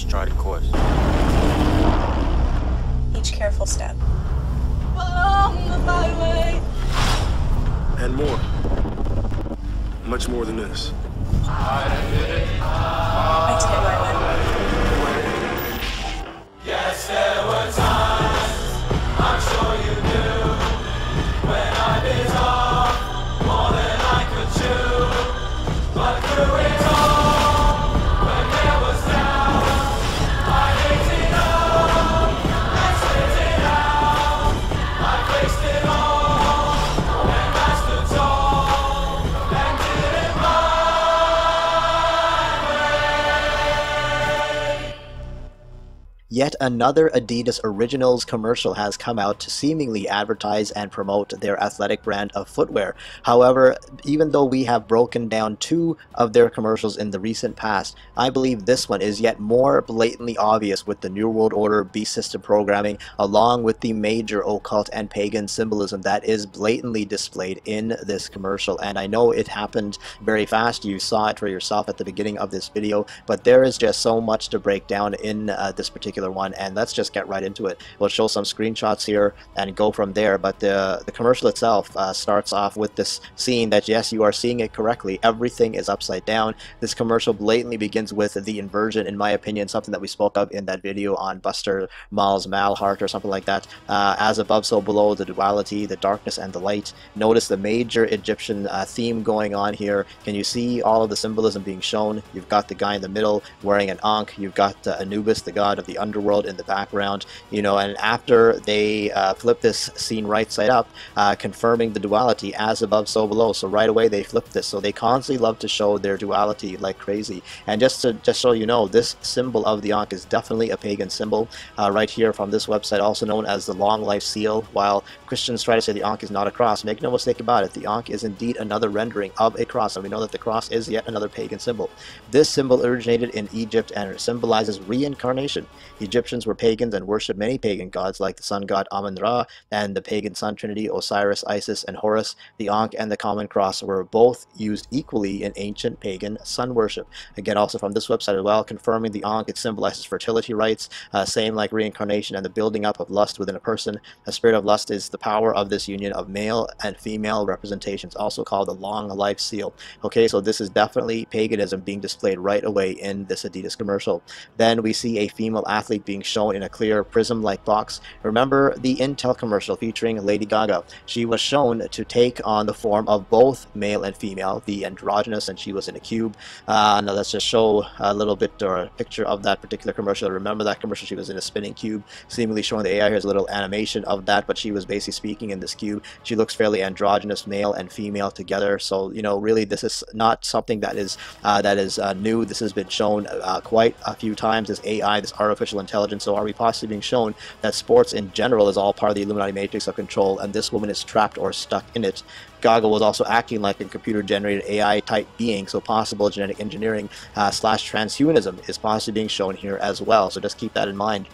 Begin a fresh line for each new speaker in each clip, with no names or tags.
each charted course.
Each careful step.
Along the byway.
And more. Much more than this.
I take my way.
Yes, there were times, I'm sure you knew, when I bit off more than I could chew. But through it all, when there was doubt, I ate it up and spit it out. I faced it all and mastered tall and did it my way.
Yet another Adidas Originals commercial has come out to seemingly advertise and promote their athletic brand of footwear. However, even though we have broken down 2 of their commercials in the recent past, I believe this one is yet more blatantly obvious with the New World Order beast system programming, along with the major occult and pagan symbolism that is blatantly displayed in this commercial. And I know it happened very fast, you saw it for yourself at the beginning of this video, but there is just so much to break down in this particular one, and let's just get right into it. We'll show some screenshots here and go from there, but the commercial itself starts off with this scene that, yes, you are seeing it correctly, everything is upside down. This commercial blatantly begins with the inversion, in my opinion, something that we spoke of in that video on Buster Mal's Malheart or something like that. As above, so below, the duality, the darkness and the light. Notice the major Egyptian theme going on here. Can you see all of the symbolism being shown? You've got the guy in the middle wearing an ankh, you've got Anubis, the god of the underworld, in the background, you know, and after they flip this scene right side up, confirming the duality, as above so below. So right away they flip this, so they constantly love to show their duality like crazy. And just so you know, this symbol of the ankh is definitely a pagan symbol, right here from this website, also known as the long life seal. While Christians try to say the ankh is not a cross, make no mistake about it, the ankh is indeed another rendering of a cross, and we know that the cross is yet another pagan symbol. This symbol originated in Egypt and symbolizes reincarnation. Egyptians were pagans and worshipped many pagan gods like the sun god Amun-Ra and the pagan sun trinity Osiris, Isis, and Horus. The ankh and the common cross were both used equally in ancient pagan sun worship. Again, also from this website as well, confirming the ankh, it symbolizes fertility rites, same like reincarnation and the building up of lust within a person. The spirit of lust is the power of this union of male and female representations, also called the long life seal. Okay, so this is definitely paganism being displayed right away in this Adidas commercial. Then we see a female athlete being shown in a clear prism-like box. Remember the Intel commercial featuring Lady Gaga? She was shown to take on the form of both male and female, the androgynous, and she was in a cube. Now let's just show a little bit or a picture of that particular commercial. Remember that commercial? She was in a spinning cube, seemingly showing the AI. Here's a little animation of that, but she was basically speaking in this cube. She looks fairly androgynous, male and female together. So, you know, really this is not something that is new. This has been shown quite a few times, this AI, this artificial intelligence. So are we possibly being shown that sports in general is all part of the Illuminati matrix of control, and this woman is trapped or stuck in it? Gaga was also acting like a computer-generated AI type being, so possible genetic engineering slash transhumanism is possibly being shown here as well. So just keep that in mind.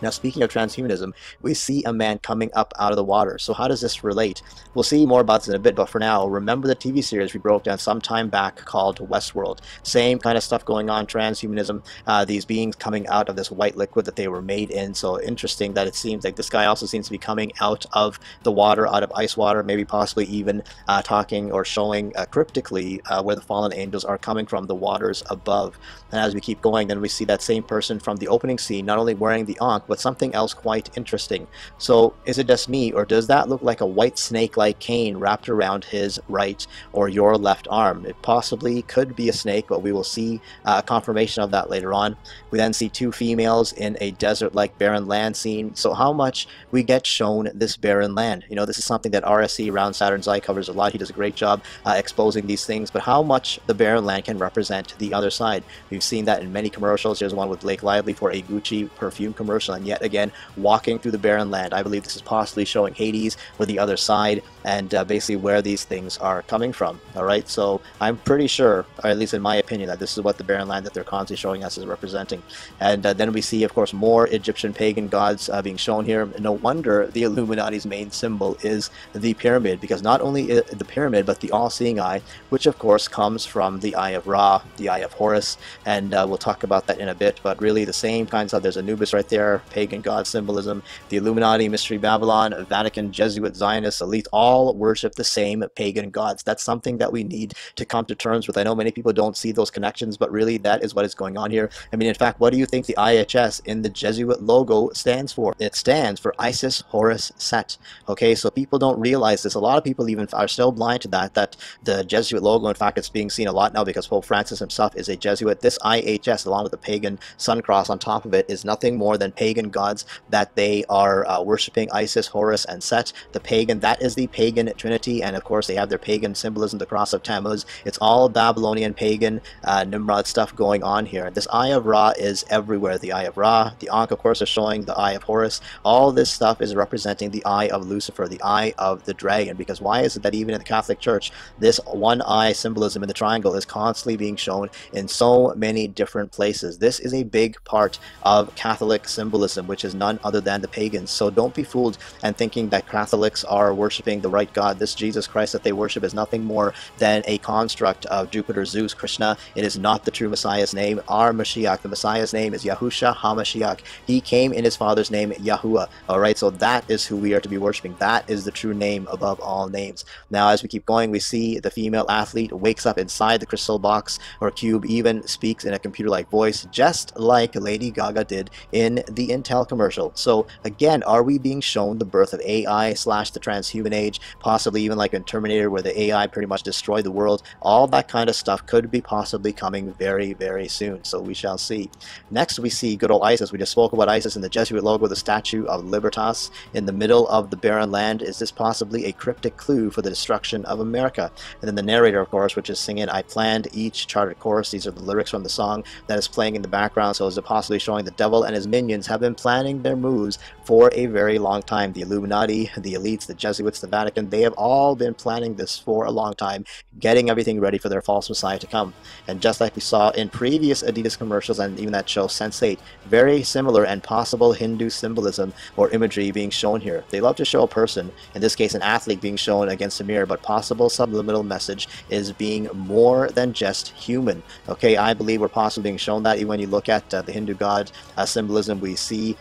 Now, speaking of transhumanism, we see a man coming up out of the water. So how does this relate? We'll see more about this in a bit, but for now, remember the TV series we broke down some time back called Westworld. Same kind of stuff going on, transhumanism, these beings coming out of this white liquid that they were made in. So interesting that it seems like this guy also seems to be coming out of the water, out of ice water, maybe possibly even talking or showing cryptically where the fallen angels are coming from, the waters above. And as we keep going, then we see that same person from the opening scene, not only wearing the ankh, but something else quite interesting. So is it just me, or does that look like a white snake-like cane wrapped around his right or your left arm? It possibly could be a snake, but we will see confirmation of that later on. We then see 2 females in a desert-like barren land scene. So how much we get shown this barren land? You know, this is something that RSC, Round Saturn's Eye, covers a lot. He does a great job exposing these things, but how much the barren land can represent the other side. We've seen that in many commercials. There's one with Blake Lively for a Gucci perfume commercial, and yet again walking through the barren land. I believe this is possibly showing Hades or the other side, and basically where these things are coming from. All right, so I'm pretty sure, or at least in my opinion, that this is what the barren land that they're constantly showing us is representing. And then we see, of course, more Egyptian pagan gods being shown here. No wonder the Illuminati's main symbol is the pyramid, because not only the pyramid, but the all-seeing eye, which of course comes from the eye of Ra, the eye of Horus, and we'll talk about that in a bit. But really the same kinds of, there's Anubis right there, pagan god symbolism, the Illuminati, Mystery Babylon, Vatican, Jesuit, Zionist, elite, all worship the same pagan gods. That's something that we need to come to terms with. I know many people don't see those connections, but really that is what is going on here. I mean, in fact, what do you think the IHS in the Jesuit logo stands for? It stands for Isis, Horus, Set. Okay, so people don't realize this. A lot of people even are still blind to that the Jesuit logo, in fact, it's being seen a lot now because Pope Francis himself is a Jesuit. This IHS, along with the pagan sun cross on top of it, is nothing more than pagan gods that they are worshiping: Isis, Horus, and Set. The pagan, that is the pagan trinity, and of course they have their pagan symbolism, the cross of Tammuz. It's all Babylonian pagan Nimrod stuff going on here. This eye of Ra is everywhere. The eye of Ra, the Ankh, of course, is showing the eye of Horus. All this stuff is representing the eye of Lucifer, the eye of the dragon. Because why is it that even in the Catholic Church, this one eye symbolism in the triangle is constantly being shown in so many different places? This is a big part of Catholic symbolism, which is none other than the pagans. So don't be fooled and thinking that Catholics are worshiping the right God. This Jesus Christ that they worship is nothing more than a construct of Jupiter, Zeus, Krishna. It is not the true Messiah's name. Our Mashiach, the Messiah's name is Yahusha HaMashiach. He came in his father's name, Yahuwah. All right, so that is who we are to be worshiping. That is the true name above all names. Now, as we keep going, we see the female athlete wakes up inside the crystal box or cube, even speaks in a computer-like voice, just like Lady Gaga did in the Intel commercial. So again, are we being shown the birth of AI / the transhuman age, possibly even like in Terminator, where the AI pretty much destroyed the world? All that kind of stuff could be possibly coming very, very soon. So we shall see. Next, we see good old Isis. We just spoke about Isis in the Jesuit logo, the statue of Libertas in the middle of the barren land. Is this possibly a cryptic clue for the destruction of America? And then the narrator, of course, which is singing "I planned each charted course." These are the lyrics from the song that is playing in the background. So is it possibly showing the devil and his minions have been planning their moves for a very long time? The Illuminati, the elites, the Jesuits, the Vatican, they have all been planning this for a long time, getting everything ready for their false messiah to come. And just like we saw in previous Adidas commercials and even that show Sense8, very similar and possible Hindu symbolism or imagery being shown here. They love to show a person, in this case an athlete, being shown against a mirror, but possible subliminal message is being more than just human. Okay, I believe we're possibly being shown that. Even when you look at the Hindu god symbolism, we see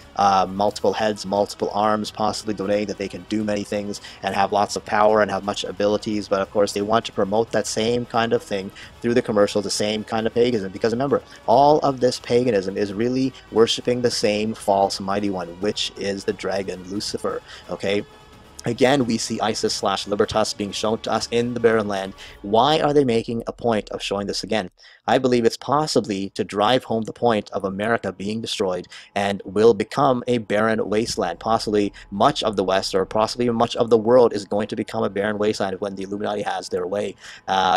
multiple heads, multiple arms, possibly donating that they can do many things and have lots of power and have much abilities. But of course they want to promote that same kind of thing through the commercials, the same kind of paganism, because remember, all of this paganism is really worshiping the same false mighty one, which is the dragon Lucifer. Okay, again, we see Isis / Libertas being shown to us in the barren land. Why are they making a point of showing this again? I believe it's possibly to drive home the point of America being destroyed and will become a barren wasteland. Possibly much of the West, or possibly much of the world, is going to become a barren wasteland when the Illuminati has their way.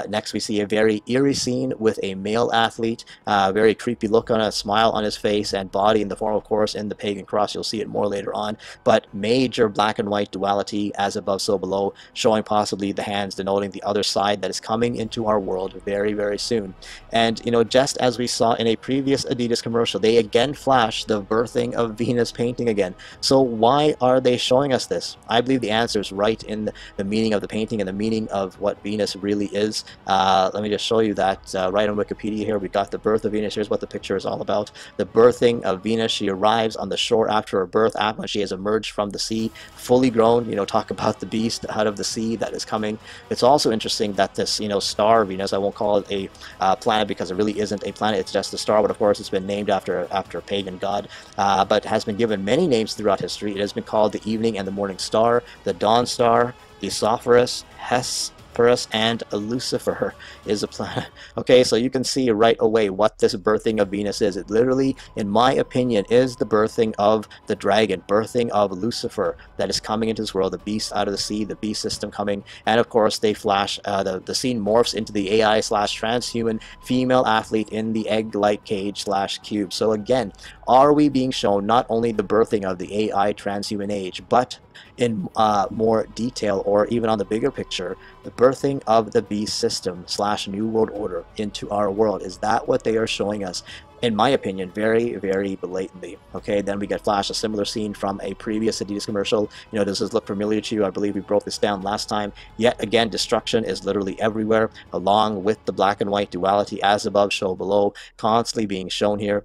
Next, we see a very eerie scene with a male athlete, very creepy look on a smile on his face and body in the form, of course, in the pagan cross. You'll see it more later on. But major black and white duality, as above so below, showing possibly the hands denoting the other side that is coming into our world very, very soon. And, you know, just as we saw in a previous Adidas commercial, they again flash the birthing of Venus painting again. So why are they showing us this? I believe the answer is right in the meaning of the painting and the meaning of what Venus really is. Let me just show you that right on Wikipedia here. We got the birth of Venus. Here's what the picture is all about. The birthing of Venus. She arrives on the shore after her birth, when she has emerged from the sea, fully grown. You know, talk about the beast out of the sea that is coming. It's also interesting that this, you know, star Venus, I won't call it a planet because it really isn't a planet, it's just a star, but of course it's been named after a pagan god, but has been given many names throughout history. It has been called the evening and the morning star, the dawn star, the Hesperus, and Lucifer is a planet. Okay, so you can see right away what this birthing of Venus is. It literally, in my opinion, is the birthing of the dragon, birthing of Lucifer that is coming into this world, the beast out of the sea, the beast system coming. And of course they flash, the scene morphs into the AI / transhuman female athlete in the egg-like cage / cube. So again, are we being shown not only the birthing of the AI transhuman age, but in more detail, or even on the bigger picture, the birthing of the beast system / new world order into our world. Is that what they are showing us? In my opinion, very, very blatantly. Okay, then we get flashed a similar scene from a previous Adidas commercial. Does this look familiar to you? I believe we broke this down last time. Yet again, destruction is literally everywhere, along with the black and white duality, as above, so below, constantly being shown here.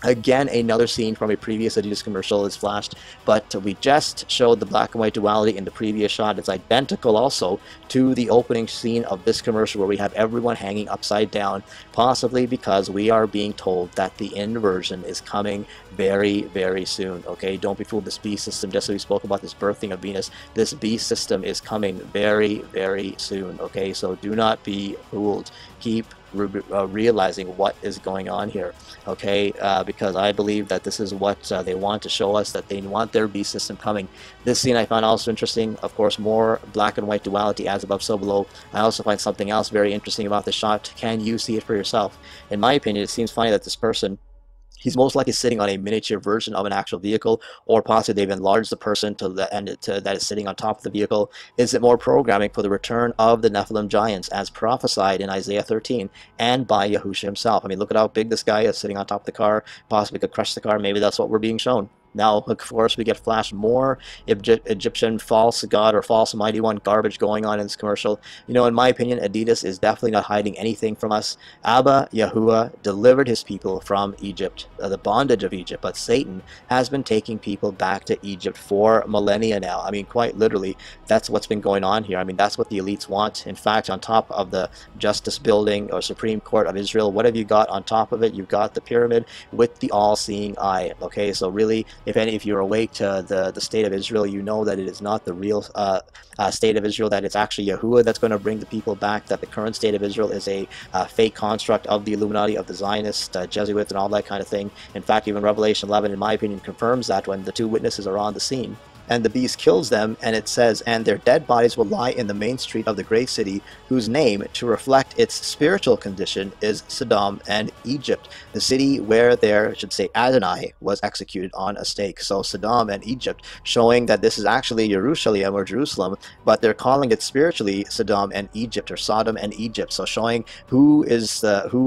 Again, another scene from a previous Adidas commercial is flashed, but we just showed the black and white duality in the previous shot. It's identical also to the opening scene of this commercial, where we have everyone hanging upside down, possibly because we are being told that the inversion is coming very, very soon. Okay, don't be fooled. This beast system, just as we spoke about this birthing of Venus, this beast system is coming very, very soon. Okay, so do not be fooled. Keep realizing what is going on here, okay, because I believe that this is what they want to show us, that they want their beast system coming. This scene I found also interesting. Of course, more black and white duality, as above, so below. I also find something else very interesting about the shot. Can you see it for yourself? In my opinion, it seems funny that this person, he's most likely sitting on a miniature version of an actual vehicle, or possibly they've enlarged the person that is sitting on top of the vehicle. Is it more programming for the return of the Nephilim giants, as prophesied in Isaiah 13 and by Yahusha himself? I mean, look at how big this guy is sitting on top of the car. Possibly could crush the car. Maybe that's what we're being shown. Now, of course, we get flashed more Egyptian false god or false mighty one garbage going on in this commercial. In my opinion, Adidas is definitely not hiding anything from us. ABBA, Yahuwah, delivered his people from Egypt, the bondage of Egypt, but Satan has been taking people back to Egypt for millennia now. I mean, quite literally, that's what's been going on here. I mean, that's what the elites want. In fact, on top of the Justice Building or Supreme Court of Israel, what have you got on top of it? You've got the pyramid with the all-seeing eye. Okay, so really, if you're awake to the state of Israel, you know that it is not the real state of Israel, that it's actually Yahuwah that's going to bring the people back, that the current state of Israel is a fake construct of the Illuminati, of the Zionists, Jesuits, and all that kind of thing. In fact, even Revelation 11, in my opinion, confirms that when the two witnesses are on the scene. And the beast kills them, and it says, and their dead bodies will lie in the main street of the great city, whose name, to reflect its spiritual condition, is Sodom and Egypt, the city where there, should say, Adonai was executed on a stake. So Sodom and Egypt, showing that this is actually Jerusalem or Jerusalem, but they're calling it spiritually Sodom and Egypt, or Sodom and Egypt. So showing who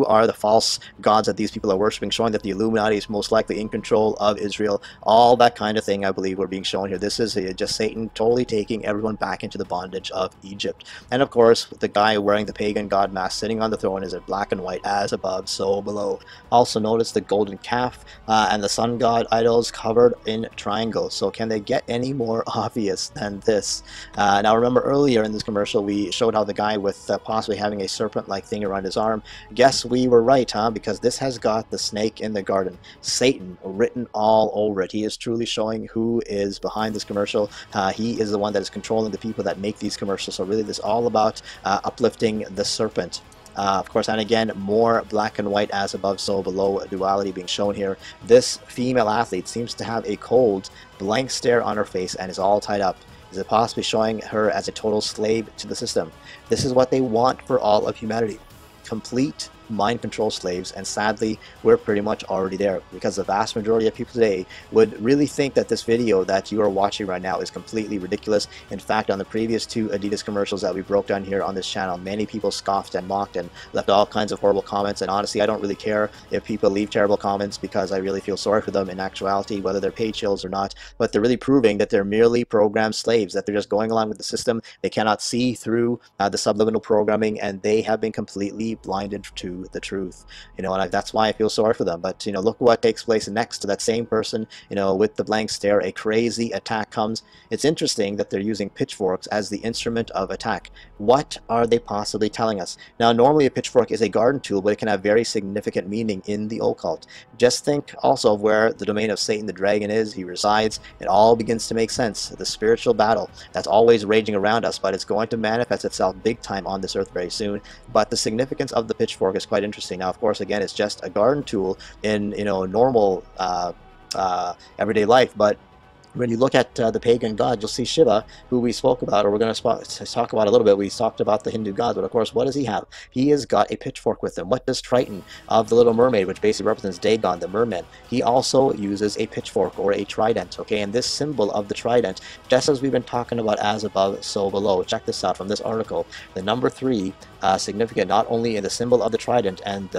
are the false gods that these people are worshiping, showing that the Illuminati is most likely in control of Israel. All that kind of thing, I believe, we're being shown here. This is just Satan totally taking everyone back into the bondage of Egypt. And of course, the guy wearing the pagan god mask sitting on the throne is in black and white, as above, so below. Also notice the golden calf and the sun god idols covered in triangles. So can they get any more obvious than this? Now remember, earlier in this commercial we showed how the guy with possibly having a serpent-like thing around his arm. Guess we were right, huh? Because this has got the snake in the garden, Satan, written all over it. He is truly showing who is behind this commercial. He is the one that is controlling the people that make these commercials. So really, this is all about uplifting the serpent. Of course, and again, more black and white, as above, so below duality being shown here. This female athlete seems to have a cold, blank stare on her face and is all tied up. Is it possibly showing her as a total slave to the system? This is what they want for all of humanity. Complete mind control slaves, and sadly we're pretty much already there, because the vast majority of people today would really think that this video that you are watching right now is completely ridiculous. In fact, on the previous two Adidas commercials that we broke down here on this channel, many people scoffed and mocked and left all kinds of horrible comments, and honestly I don't really care if people leave terrible comments, because I really feel sorry for them in actuality, whether they're paid shills or not. But they're really proving that they're merely programmed slaves, that they're just going along with the system. They cannot see through the subliminal programming, and they have been completely blinded to the truth, and that's why I feel sorry for them. But look what takes place next to that same person, with the blank stare. A crazy attack comes. It's interesting that they're using pitchforks as the instrument of attack. What are they possibly telling us? Now, normally a pitchfork is a garden tool, but it can have very significant meaning in the occult. Just think also of where the domain of Satan the dragon is. He resides. It all begins to make sense. The spiritual battle that's always raging around us, but it's going to manifest itself big time on this earth very soon. But the significance of the pitchfork is quite interesting. Now, of course, again, it's just a garden tool in normal everyday life, but When you look at the pagan god, you'll see Shiva, who we spoke about, or we're going to talk about a little bit. We talked about the Hindu god, but of course, what does he have? He has got a pitchfork with him. What does Triton of the Little Mermaid, which basically represents Dagon, the merman, he also uses a pitchfork or a trident, okay? And this symbol of the trident, just as we've been talking about as above, so below. Check this out from this article. The number 3, significant not only in the symbol of the trident and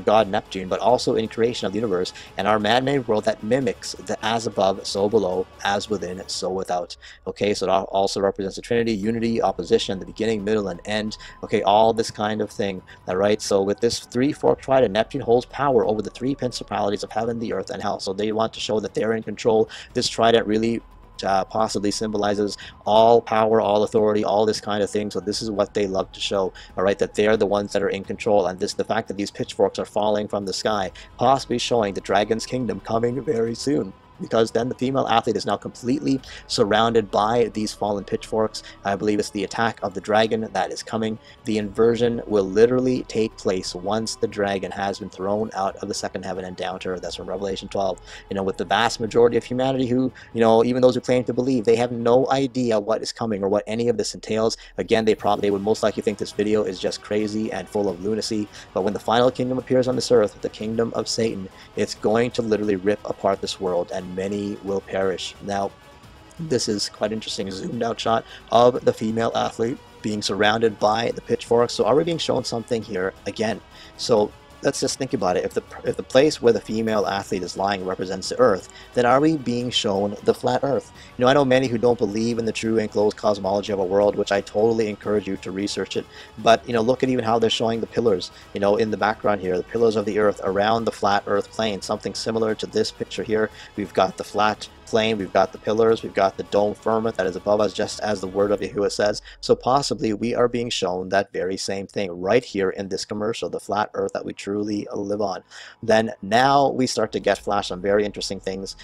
god Neptune, but also in creation of the universe and our man-made world that mimics the as above, so below, as within, so without. Okay, so it also represents the Trinity, unity, opposition, the beginning, middle, and end. Okay, all this kind of thing. All right, so with this 3-forked trident, Neptune holds power over the 3 principalities of heaven, the earth, and hell. So they want to show that they're in control. This trident really possibly symbolizes all power, all authority, all this kind of thing. So this is what they love to show, all right, that they're the ones that are in control. And this, the fact that these pitchforks are falling from the sky, possibly showing the dragon's kingdom coming very soon. Because then the female athlete is now completely surrounded by these fallen pitchforks. I believe it's the attack of the dragon that is coming. The inversion will literally take place once the dragon has been thrown out of the second heaven and down to earth. That's from Revelation 12. You know, with the vast majority of humanity who, you know, even those who claim to believe, they have no idea what is coming or what any of this entails. Again, they would most likely think this video is just crazy and full of lunacy. But when the final kingdom appears on this earth, the kingdom of Satan, it's going to literally rip apart this world, and many will perish. Now, this is quite interesting, a zoomed out shot of the female athlete being surrounded by the pitchforks. So are we being shown something here again? So let's just think about it. If the place where the female athlete is lying represents the earth, then are we being shown the flat earth? You know, I know many who don't believe in the true enclosed cosmology of a world, which I totally encourage you to research it. But, you know, look at even how they're showing the pillars, you know, in the background here, the pillars of the earth around the flat earth plane, something similar to this picture here. We've got the flat plane, we've got the pillars, we've got the dome firmament that is above us, just as the word of Yahuwah says. So possibly we are being shown that very same thing right here in this commercial, the flat earth that we truly live on. Then now we start to get flash some very interesting things,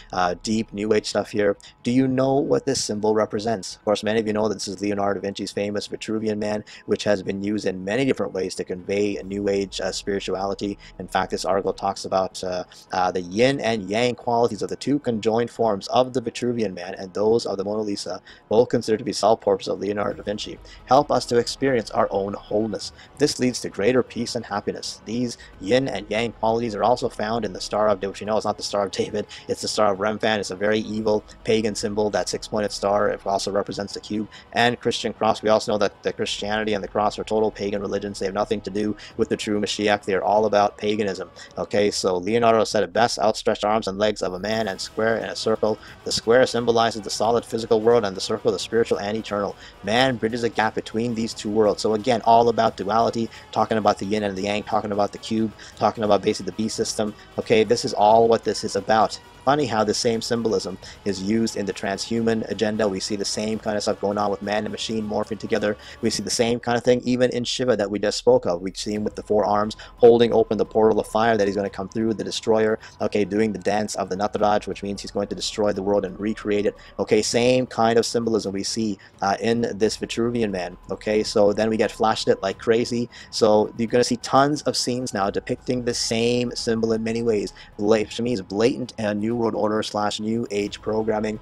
deep new age stuff here. Do you know what this symbol represents? Of course, many of you know that this is Leonardo da Vinci's famous Vitruvian Man, which has been used in many different ways to convey a new age spirituality. In fact, this article talks about the yin and yang qualities of the 2 conjoined forms of the Vitruvian Man and those of the Mona Lisa, both considered to be self-portraits of Leonardo da Vinci, help us to experience our own wholeness. This leads to greater peace and happiness. These yin and yang qualities are also found in the Star of David, which you know is not the Star of David, it's the Star of Remphan. It's a very evil pagan symbol, that 6-pointed star. It also represents the cube and Christian cross. We also know that the Christianity and the cross are total pagan religions. They have nothing to do with the true Mashiach. They are all about paganism. Okay, so Leonardo said it best: outstretched arms and legs of a man and square in a circle. The square symbolizes the solid physical world and the circle the spiritual and eternal. Man bridges a gap between these 2 worlds. So again, all about duality, talking about the yin and the yang, talking about the cube, talking about basically the beast system. Okay, this is all what this is about. Funny how the same symbolism is used in the transhuman agenda. We see the same kind of stuff going on with man and machine morphing together. We see the same kind of thing even in Shiva that we just spoke of. We see him with the 4 arms holding open the portal of fire that he's going to come through, the destroyer, okay, doing the dance of the Nataraj, which means he's going to destroy the world and recreate it. Okay, same kind of symbolism we see in this Vitruvian Man. Okay, so then we get flashed it like crazy. So you're going to see tons of scenes now depicting the same symbol in many ways, which means blatant and new world order / new age programming.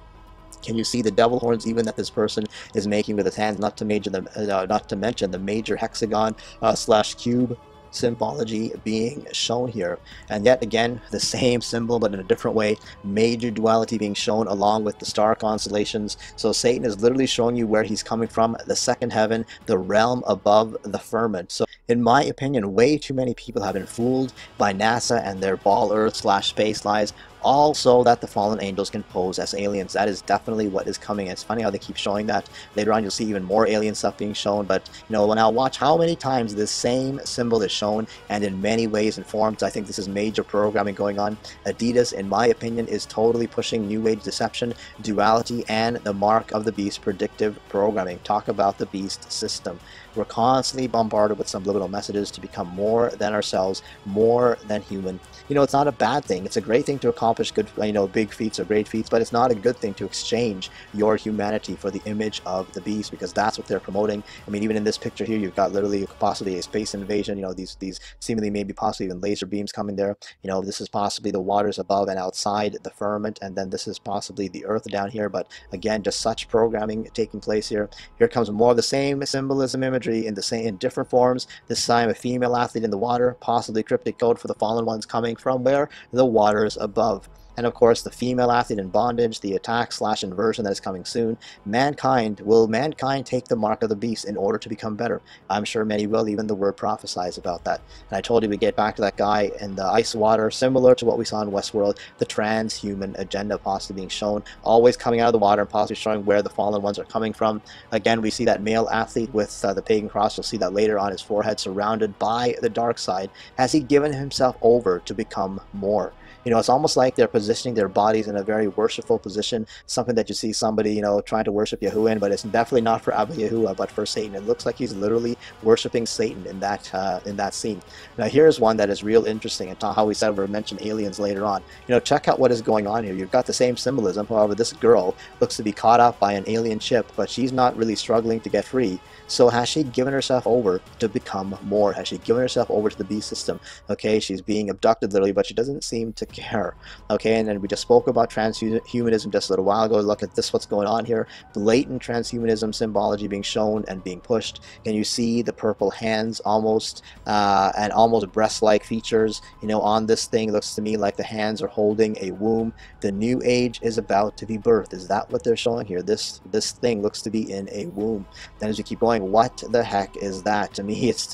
Can you see the devil horns even that this person is making with his hands? Not to mention the major hexagon / cube symbology being shown here. And yet again, the same symbol but in a different way, major duality being shown along with the star constellations. So Satan is literally showing you where he's coming from, the second heaven, the realm above the firmament. So in my opinion, way too many people have been fooled by NASA and their ball earth / space lies, also that the fallen angels can pose as aliens. That is definitely what is coming. It's funny how they keep showing that. Later on you'll see even more alien stuff being shown, but you know, now watch how many times this same symbol is shown and in many ways and forms. I think this is major programming going on. Adidas, in my opinion, is totally pushing new age deception, duality, and the mark of the beast, predictive programming. Talk about the beast system. We're constantly bombarded with subliminal messages to become more than ourselves, more than human. You know, it's not a bad thing. It's a great thing to accomplish accomplish good, big feats or great feats, but it's not a good thing to exchange your humanity for the image of the beast, because that's what they're promoting. I mean, even in this picture here, you've got literally possibly a space invasion. These seemingly maybe possibly even laser beams coming there. This is possibly the waters above and outside the firmament, and then this is possibly the earth down here. But again, just such programming taking place here. Here comes more of the same symbolism imagery in different forms. This time a female athlete in the water, possibly cryptic code for the fallen ones coming from where? The waters above. And of course, the female athlete in bondage, the attack/inversion that is coming soon. Will mankind take the mark of the beast in order to become better? I'm sure many will, even the word prophesies about that. And I told you we get back to that guy in the ice water, similar to what we saw in Westworld, the transhuman agenda possibly being shown, always coming out of the water and possibly showing where the fallen ones are coming from. Again, we see that male athlete with the pagan cross. You'll see that later on his forehead, surrounded by the dark side. Has he given himself over to become more? It's almost like they're positioning their bodies in a very worshipful position, something that you see somebody, trying to worship Yahuwah in, but it's definitely not for Abba Yahuwah, but for Satan. It looks like he's literally worshiping Satan in that scene. Now, here's one that is real interesting, and how we said we'll mention aliens later on. Check out what is going on here. You've got the same symbolism. However, this girl looks to be caught up by an alien ship, but she's not really struggling to get free. So has she given herself over to become more? Has she given herself over to the beast system? Okay, she's being abducted literally, but she doesn't seem to care. Okay, and then we just spoke about transhumanism just a little while ago. Look at this, what's going on here. Blatant transhumanism symbology being shown and being pushed. Can you see the purple hands almost, and almost breast-like features, on this thing? Looks to me like the hands are holding a womb. The new age is about to be birthed. Is that what they're showing here? This thing looks to be in a womb. Then as we keep going, what the heck is that? To me, it's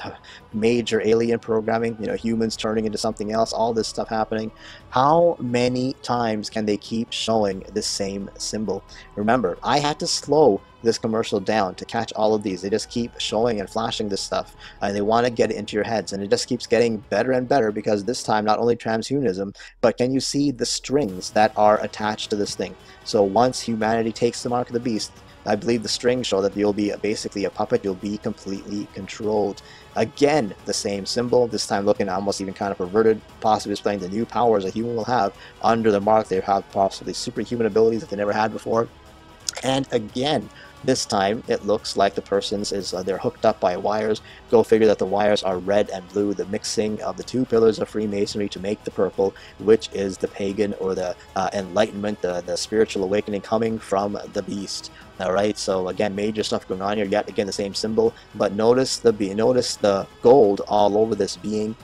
major alien programming, humans turning into something else, all this stuff happening. How many times can they keep showing the same symbol? Remember, I had to slow this commercial down to catch all of these. They just keep showing and flashing this stuff, and they want to get it into your heads, and it just keeps getting better and better, because this time not only transhumanism, but can you see the strings that are attached to this thing? So once humanity takes the mark of the beast, I believe the strings show that you'll be basically a puppet. You'll be completely controlled. Again, the same symbol, this time looking almost even kind of perverted, possibly displaying the new powers a human will have under the mark. They have possibly superhuman abilities that they never had before. And again, this time it looks like the person's they're hooked up by wires. Go figure that the wires are red and blue, the mixing of the two pillars of Freemasonry to make the purple, which is the pagan or the enlightenment, the spiritual awakening coming from the beast. Alright, so again, major stuff going on here. Yet again, the same symbol, but notice the gold all over this being.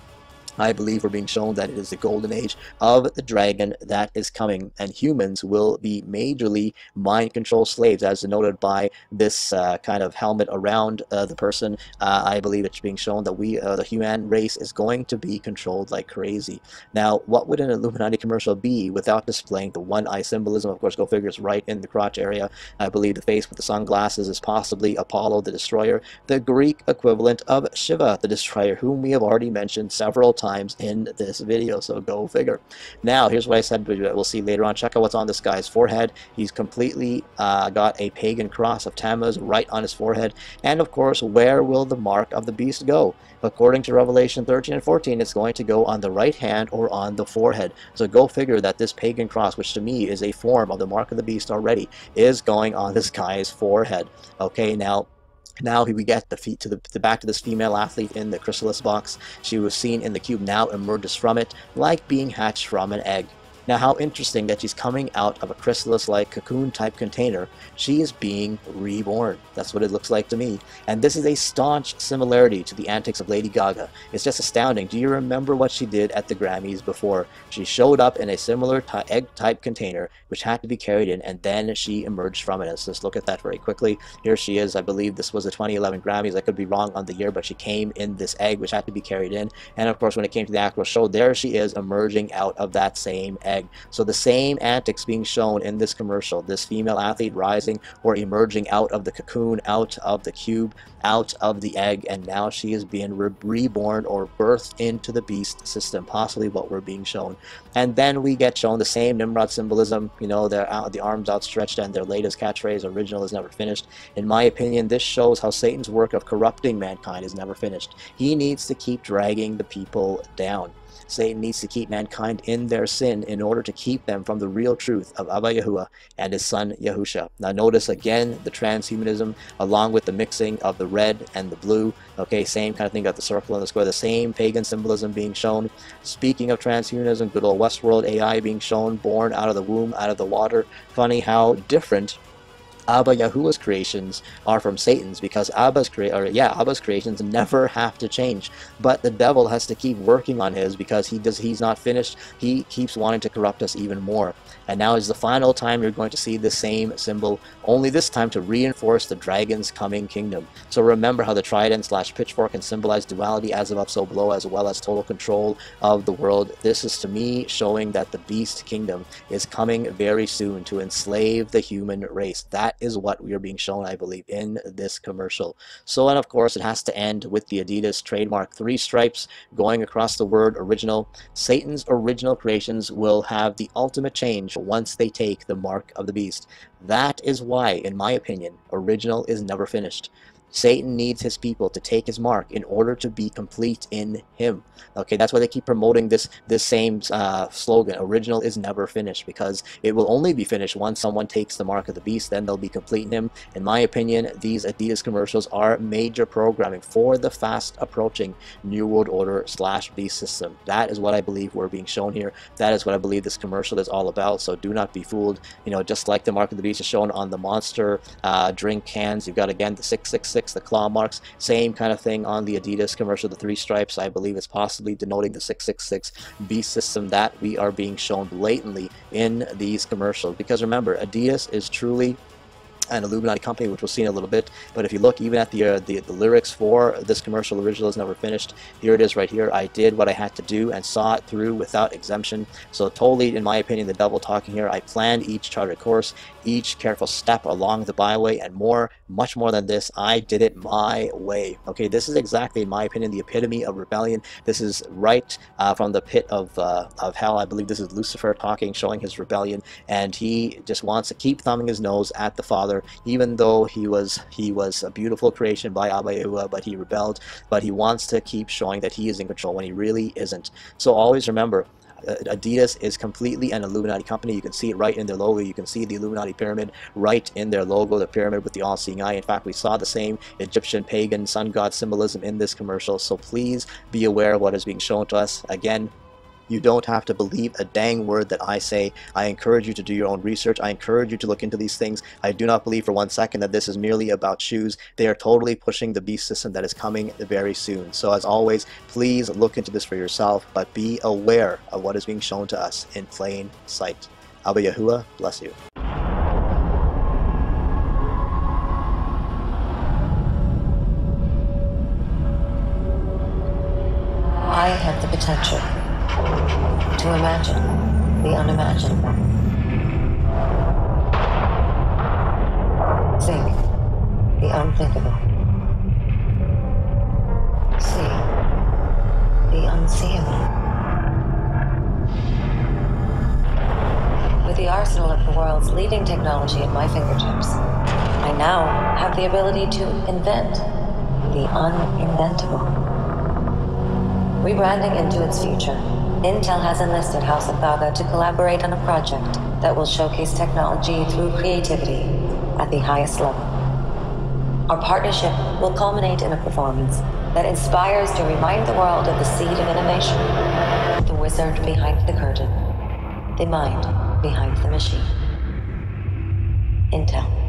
I believe we're being shown that it is the golden age of the dragon that is coming, and humans will be majorly mind control slaves, as denoted by this kind of helmet around the person. I believe it's being shown that the human race is going to be controlled like crazy. Now, what would an Illuminati commercial be without displaying the one eye symbolism? Of course, go figure, it's right in the crotch area. I believe the face with the sunglasses is possibly Apollo the Destroyer, the Greek equivalent of Shiva the Destroyer, whom we have already mentioned several times in this video, so go figure. Now, here's what I said we'll see later on. Check out what's on this guy's forehead. He's completely got a pagan cross of Tammuz right on his forehead. And of course, where will the mark of the beast go? According to Revelation 13 and 14, it's going to go on the right hand or on the forehead. So go figure that this pagan cross, which to me is a form of the mark of the beast already, is going on this guy's forehead. Okay, now we get back to this female athlete in the chrysalis box. She was seen in the cube, now emerges from it like being hatched from an egg. Now, how interesting that she's coming out of a chrysalis-like cocoon-type container. She is being reborn. That's what it looks like to me. And this is a staunch similarity to the antics of Lady Gaga. It's just astounding. Do you remember what she did at the Grammys before? She showed up in a similar egg-type container, which had to be carried in, and then she emerged from it. Let's just look at that very quickly. Here she is. I believe this was the 2011 Grammys. I could be wrong on the year, but she came in this egg, which had to be carried in. And of course, when it came to the actual show, there she is emerging out of that same egg. So the same antics being shown in this commercial, this female athlete rising or emerging out of the cocoon, out of the cube, out of the egg, and now she is being reborn or birthed into the beast system, possibly what we're being shown. And then we get shown the same Nimrod symbolism, the arms outstretched, and their latest catchphrase, original is never finished. In my opinion, this shows how Satan's work of corrupting mankind is never finished. He needs to keep dragging the people down. Satan needs to keep mankind in their sin in order to keep them from the real truth of Abba Yahuwah and his son Yahusha. Now notice again the transhumanism along with the mixing of the red and the blue. Okay, same kind of thing, got the circle and the square, the same pagan symbolism being shown. Speaking of transhumanism, good old Westworld AI being shown, born out of the womb, out of the water. Funny how different Abba Yahuwah's creations are from Satan's, because Abba's creations never have to change, but the devil has to keep working on his because he's not finished. He keeps wanting to corrupt us even more. And now is the final time you're going to see the same symbol, only this time to reinforce the dragon's coming kingdom. So remember how the trident / pitchfork can symbolize duality, as above so below, as well as total control of the world. This is to me showing that the beast kingdom is coming very soon to enslave the human race. That is what we are being shown, I believe, in this commercial. So, and of course, it has to end with the Adidas trademark 3 stripes going across the word original. Satan's original creations will have the ultimate change once they take the mark of the beast. That is why, in my opinion, original is never finished. Satan needs his people to take his mark in order to be complete in him. Okay, that's why they keep promoting this same slogan, original is never finished, because it will only be finished once someone takes the mark of the beast. Then they'll be complete in him. In my opinion, these Adidas commercials are major programming for the fast approaching New World Order / beast system. That is what I believe we're being shown here. That is what I believe this commercial is all about. So do not be fooled. You know, just like the mark of the beast is shown on the Monster drink cans, you've got again the 666, the claw marks, same kind of thing on the Adidas commercial, the 3 stripes. I believe it's possibly denoting the 666 beast system that we are being shown blatantly in these commercials. Because remember, Adidas is truly an Illuminati company, which we'll see in a little bit. But if you look even at the lyrics for this commercial, original is never finished. Here it is right here. I did what I had to do and saw it through without exemption. So totally, in my opinion, the devil talking here. I planned each charted course, each careful step along the byway, and more, much more than this, I did it my way. Okay, this is exactly, in my opinion, the epitome of rebellion. This is right from the pit of hell. I believe this is Lucifer talking, showing his rebellion, and he just wants to keep thumbing his nose at the Father, even though he was a beautiful creation by Abba Yahuwah, but he rebelled. But he wants to keep showing that he is in control when he really isn't. So always remember, Adidas is completely an Illuminati company. You can see it right in their logo. You can see the Illuminati pyramid right in their logo, the pyramid with the all-seeing eye. In fact, we saw the same Egyptian pagan sun god symbolism in this commercial. So please be aware of what is being shown to us. Again, you don't have to believe a dang word that I say. I encourage you to do your own research. I encourage you to look into these things. I do not believe for 1 second that this is merely about shoes. They are totally pushing the beast system that is coming very soon. So as always, please look into this for yourself, but be aware of what is being shown to us in plain sight. Abba Yahuwah bless you.
I have the potential to imagine the unimaginable. Think the unthinkable. See the unseeable. With the arsenal of the world's leading technology at my fingertips, I now have the ability to invent the uninventable. Rebranding into its future, Intel has enlisted House of ABBA to collaborate on a project that will showcase technology through creativity at the highest level. Our partnership will culminate in a performance that inspires to remind the world of the seed of innovation, the wizard behind the curtain, the mind behind the machine. Intel.